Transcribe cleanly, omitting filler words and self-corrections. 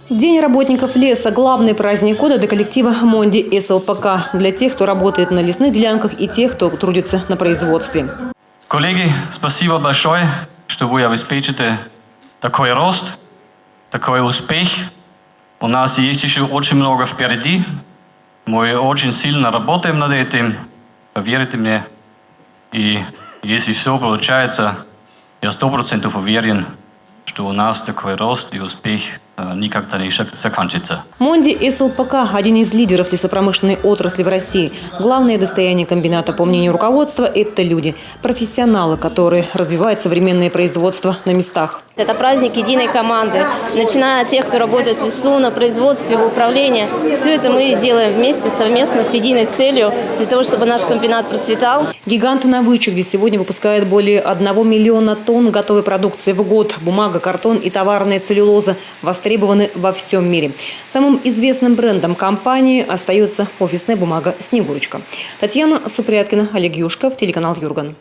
День работников леса – главный праздник года для коллектива Монди СЛПК. Для тех, кто работает на лесных делянках и тех, кто трудится на производстве. Коллеги, спасибо большое, что вы обеспечите такой рост, такой успех. У нас есть еще очень много впереди. Мы очень сильно работаем над этим. Поверьте мне. И если все получается, я 100% уверен, что у нас такой рост и успех никогда не заканчивается. Монди СЛПК – один из лидеров лесопромышленной отрасли в России. Главное достояние комбината, по мнению руководства, это люди, профессионалы, которые развивают современное производство на местах. Это праздник единой команды. Начиная от тех, кто работает в лесу, на производстве, в управлении. Все это мы делаем вместе, совместно, с единой целью, для того, чтобы наш комбинат процветал. Гигант на Вычегде сегодня выпускает более 1 миллиона тонн готовой продукции в год. Бумага, картон и товарная целлюлоза востребованы во всем мире. Самым известным брендом компании остается офисная бумага «Снегурочка». Татьяна Супряткина, Олег Юшков, телеканал Юрган.